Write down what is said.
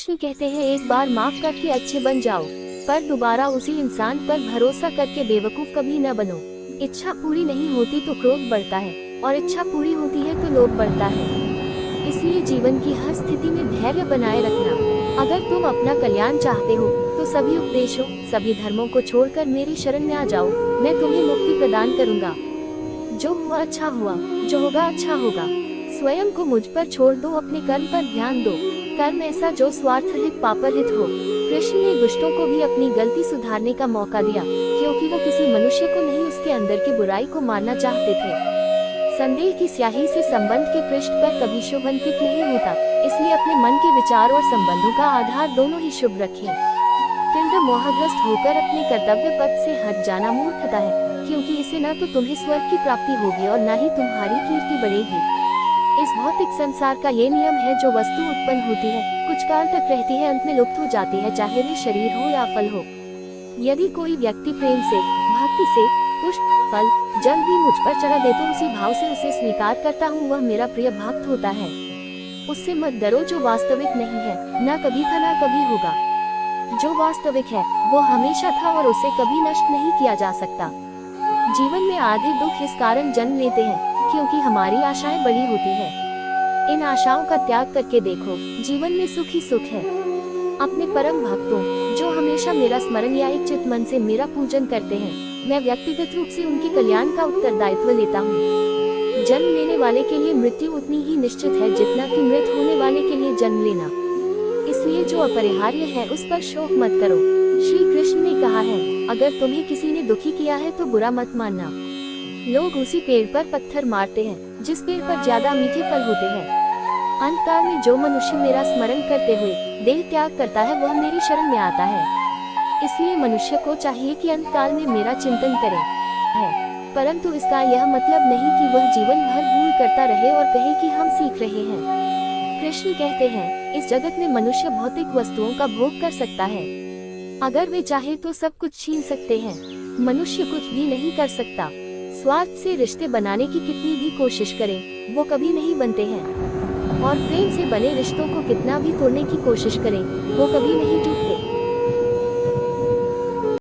कृष्ण कहते हैं, एक बार माफ करके अच्छे बन जाओ, पर दोबारा उसी इंसान पर भरोसा करके बेवकूफ कभी न बनो। इच्छा पूरी नहीं होती तो क्रोध बढ़ता है, और इच्छा पूरी होती है तो लोभ बढ़ता है। इसलिए जीवन की हर स्थिति में धैर्य बनाए रखना। अगर तुम अपना कल्याण चाहते हो तो सभी उपदेशों, सभी धर्मों को छोड़कर मेरी शरण में आ जाओ। मैं तुम्हें मुक्ति प्रदान करूंगा। जो हुआ अच्छा हुआ, जो होगा अच्छा होगा। स्वयं को मुझ पर छोड़ दो, अपने कर्म पर ध्यान दो। कर्म ऐसा जो स्वार्थरहित पापरहित हो। कृष्ण ने दुष्टों को भी अपनी गलती सुधारने का मौका दिया, क्योंकि वो किसी मनुष्य को नहीं, उसके अंदर की बुराई को मारना चाहते थे। संदेह की स्याही से संबंध के पृष्ठ पर कभी शुभ अंकित नहीं होता, इसलिए अपने मन के विचार और संबंधों का आधार दोनों ही शुभ रखें। तिंड मोहग्रस्त होकर अपने कर्तव्य पथ से हट जाना मूर्खता है, क्योंकि इससे न तो तुम्हें स्वर्ग की प्राप्ति होगी और न ही तुम्हारी कीर्ति बढ़ेगी। इस भौतिक संसार का ये नियम है, जो वस्तु उत्पन्न होती है, कुछ काल तक रहती है, अंत में लुप्त हो जाती है, चाहे वे शरीर हो या फल हो। यदि कोई व्यक्ति प्रेम से, भक्ति से पुष्प, फल, जल भी मुझ पर चढ़ा दे तो उसी भाव से उसे स्वीकार करता हूँ, वह मेरा प्रिय भक्त होता है। उससे मत डरो जो वास्तविक नहीं है, न कभी था न कभी होगा। जो वास्तविक है वो हमेशा था और उसे कभी नष्ट नहीं किया जा सकता। जीवन में आधे दुख इस कारण जन्म लेते हैं क्योंकि हमारी आशाएं बड़ी होती है। इन आशाओं का त्याग करके देखो, जीवन में सुख ही सुख है। अपने परम भक्तों, जो हमेशा मेरा स्मरण या एक चित मन से मेरा पूजन करते हैं, मैं व्यक्तिगत रूप से उनके कल्याण का उत्तरदायित्व लेता हूँ। जन्म लेने वाले के लिए मृत्यु उतनी ही निश्चित है जितना कि मृत होने वाले के लिए जन्म लेना। इसलिए जो अपरिहार्य है उस पर शोक मत करो। श्री कृष्ण ने कहा है, अगर तुम्हें किसी ने दुखी किया है तो बुरा मत मानना। लोग उसी पेड़ पर पत्थर मारते हैं जिस पेड़ पर ज्यादा मीठे फल होते हैं। अंतकाल में जो मनुष्य मेरा स्मरण करते हुए देह त्याग करता है वह मेरी शरण में आता है। इसलिए मनुष्य को चाहिए कि अंतकाल में मेरा चिंतन करे है, परंतु इसका यह मतलब नहीं कि वह जीवन भर भूल करता रहे और कहे कि हम सीख रहे हैं। कृष्ण कहते हैं, इस जगत में मनुष्य भौतिक वस्तुओं का भोग कर सकता है। अगर वे चाहे तो सब कुछ छीन सकते हैं। मनुष्य कुछ भी नहीं कर सकता। स्वार्थ से रिश्ते बनाने की कितनी भी कोशिश करें, वो कभी नहीं बनते हैं। और प्रेम से बने रिश्तों को कितना भी तोड़ने की कोशिश करें, वो कभी नहीं टूटते।